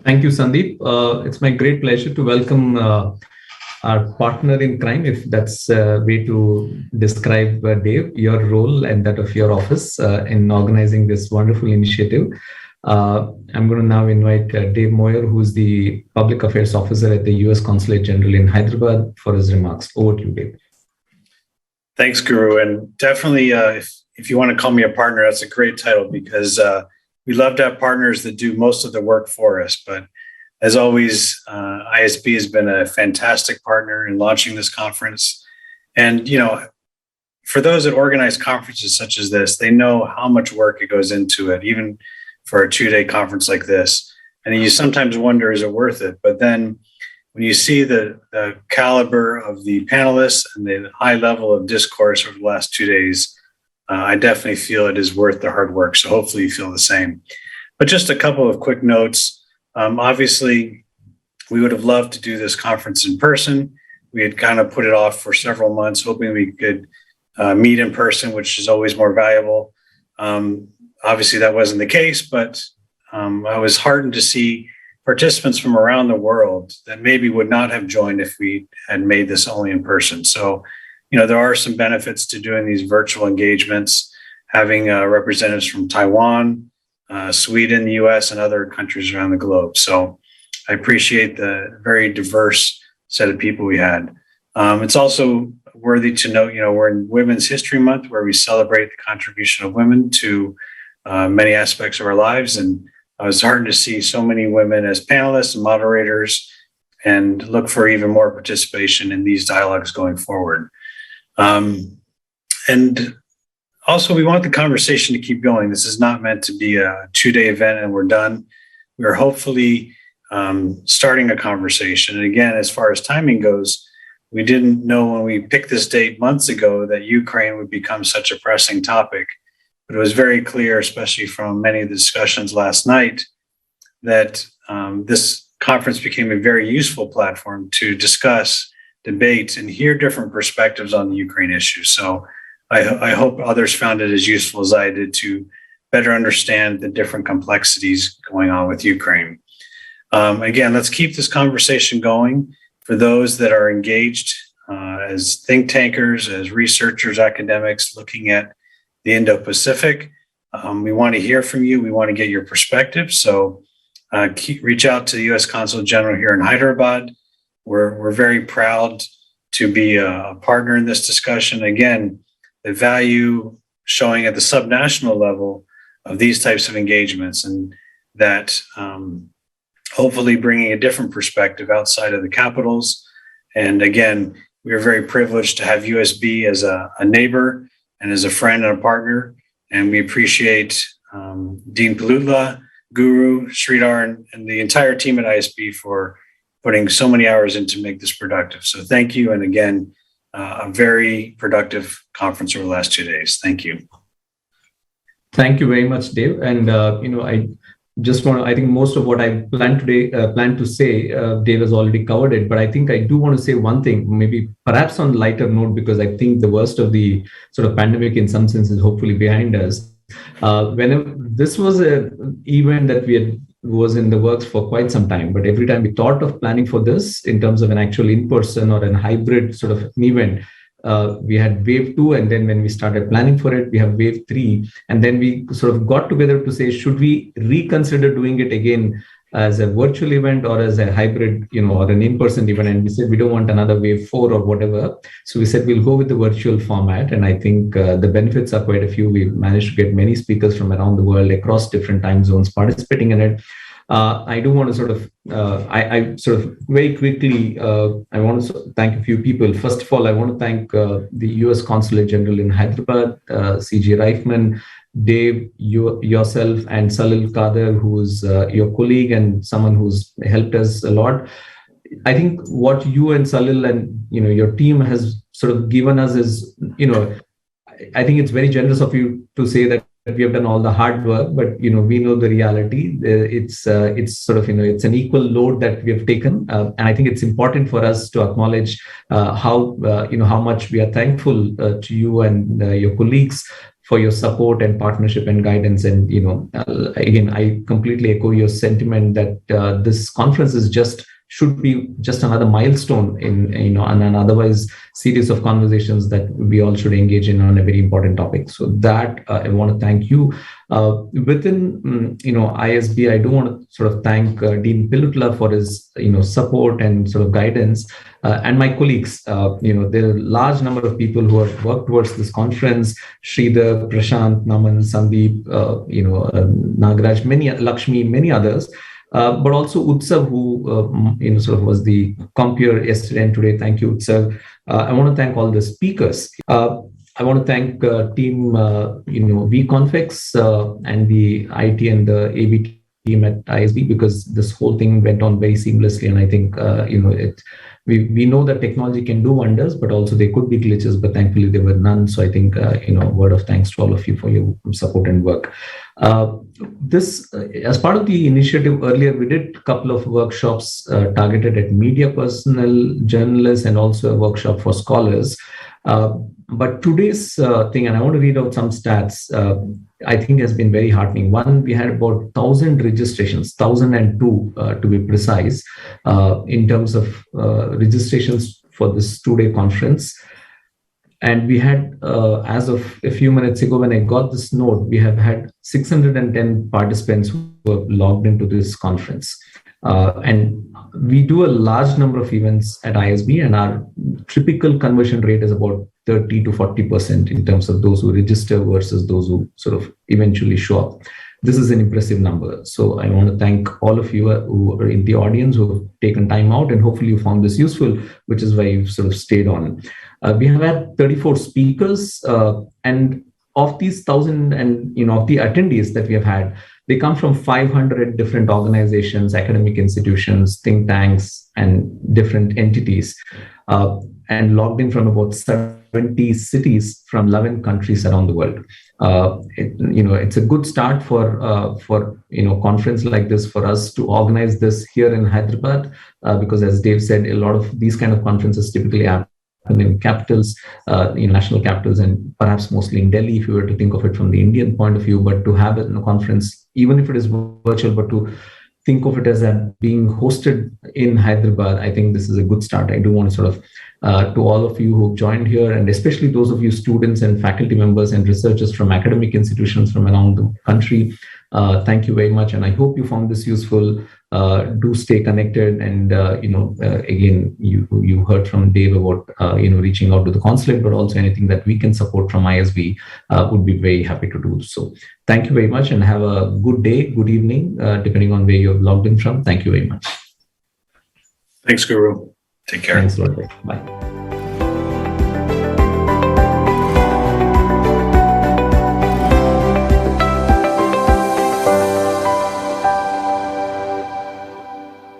Thank you, Sandeep. It's my great pleasure to welcome our partner in crime, if that's a way to describe, Dave, your role and that of your office in organizing this wonderful initiative. I'm going to now invite Dave Moyer, who's the Public Affairs Officer at the U.S. Consulate General in Hyderabad, for his remarks. Over to you, Dave. Thanks, Guru. And definitely, if you want to call me a partner, that's a great title because we love to have partners that do most of the work for us. But as always, ISB has been a fantastic partner in launching this conference. And, for those that organize conferences such as this, they know how much work it goes into it, even for a 2-day conference like this. And you sometimes wonder, is it worth it? But then when you see the caliber of the panelists and the high level of discourse over the last 2 days, I definitely feel it is worth the hard work. So hopefully you feel the same. But just a couple of quick notes. Obviously, we would have loved to do this conference in person. We had kind of put it off for several months, hoping we could meet in person, which is always more valuable. Obviously, that wasn't the case, but I was heartened to see participants from around the world that maybe would not have joined if we had made this only in person. So, there are some benefits to doing these virtual engagements, having representatives from Taiwan, Sweden, the US, and other countries around the globe. So I appreciate the very diverse set of people we had. It's also worthy to note, we're in Women's History Month, where we celebrate the contribution of women to many aspects of our lives. And I was heartened to see so many women as panelists and moderators, and look for even more participation in these dialogues going forward. And also, we want the conversation to keep going. This is not meant to be a 2-day event and we're done. We're hopefully starting a conversation. And again, as far as timing goes, we didn't know when we picked this date months ago that Ukraine would become such a pressing topic. But it was very clear, especially from many of the discussions last night, that this conference became a very useful platform to discuss, debate, and hear different perspectives on the Ukraine issue. So I hope others found it as useful as I did to better understand the different complexities going on with Ukraine. Again, let's keep this conversation going. For those that are engaged as think tankers, as researchers, academics looking at the Indo-Pacific, we want to hear from you. We want to get your perspective. So reach out to the U.S. Consul General here in Hyderabad. We're very proud to be a partner in this discussion. Again, the value showing at the subnational level of these types of engagements, and that hopefully bringing a different perspective outside of the capitals. And again, we are very privileged to have USB as a neighbor and as a friend and a partner. And we appreciate Dean Palutla, Guru, Sridhar, and the entire team at ISB for putting so many hours in to make this productive. So thank you. And again, a very productive conference over the last 2 days. Thank you. Thank you very much, Dave. And, I just want to, I think most of what I planned to say, Dave has already covered it, but I think I do want to say one thing, maybe perhaps on lighter note, because I think the worst of the sort of pandemic in some sense is hopefully behind us. Whenever this was an event that was in the works for quite some time, but every time we thought of planning for this in terms of an actual in-person or a hybrid sort of an event, we had wave 2, and then when we started planning for it, we have wave 3, and then we sort of got together to say, should we reconsider doing it again as a virtual event or as a hybrid, or an in-person event? And we said we don't want another wave 4 or whatever, so we said we'll go with the virtual format. And I think the benefits are quite a few. We've managed to get many speakers from around the world across different time zones participating in it. I do want to sort of, I sort of very quickly, I want to thank a few people. First of all, I want to thank the U.S. Consulate General in Hyderabad, C.G. Reifman, Dave, yourself, and Salil Kader, who's your colleague and someone who's helped us a lot. I think what you and Salil and your team has sort of given us is, I think it's very generous of you to say that we have done all the hard work, but we know the reality. It's sort of it's an equal load that we have taken, and I think it's important for us to acknowledge how much we are thankful to you and your colleagues for your support and partnership and guidance. And again, I completely echo your sentiment that this conference should be just another milestone in an otherwise series of conversations that we all should engage in on a very important topic. So that I want to thank you. Within ISB, I do want to sort of thank Dean Pilutla for his support and sort of guidance, and my colleagues. There are a large number of people who have worked towards this conference: Sridhar, Prashant, Naman, Sandeep, Nagaraj, Lakshmi, many others. But also Utsav, who sort of was the compeer yesterday and today. Thank you, Utsav. I want to thank all the speakers. I want to thank team vConfex and the IT and the AV team at ISB, because this whole thing went on very seamlessly. And I think we know that technology can do wonders, but also there could be glitches, but thankfully there were none. So I think word of thanks to all of you for your support and work. This, as part of the initiative earlier, we did a couple of workshops targeted at media personnel, journalists, and also a workshop for scholars. But today's thing, and I want to read out some stats, I think has been very heartening. One, we had about 1,000 registrations, 1,002 to be precise, in terms of registrations for this two-day conference. And we had, as of a few minutes ago, when I got this note, we have had 610 participants who have logged into this conference. And we do a large number of events at ISB, and our typical conversion rate is about 30 to 40% in terms of those who register versus those who sort of eventually show up. This is an impressive number. So I want to thank all of you who are in the audience who have taken time out, and hopefully you found this useful, which is why you've sort of stayed on. We have had 34 speakers, and of these 1,000 and of the attendees that we have had, they come from 500 different organizations, academic institutions, think tanks, and different entities, and logged in from about 70 cities from 11 countries around the world. It's a good start for conference like this, for us to organize this here in Hyderabad, because as Dave said, a lot of these kind of conferences typically happen in capitals, national capitals, and perhaps mostly in Delhi, if you were to think of it from the Indian point of view. But to have it in a conference, even if it is virtual, but to think of it as being hosted in Hyderabad, I think this is a good start. I do want to sort of, to all of you who've joined here, and especially those of you students and faculty members and researchers from academic institutions from around the country, thank you very much. And I hope you found this useful. Do stay connected. And, again, you heard from Dave about, reaching out to the consulate, but also anything that we can support from ISB, would be very happy to do so. Thank you very much, and have a good day, good evening, depending on where you've logged in from. Thank you very much. Thanks, Guru. Take care. Thanks a lot. Bye.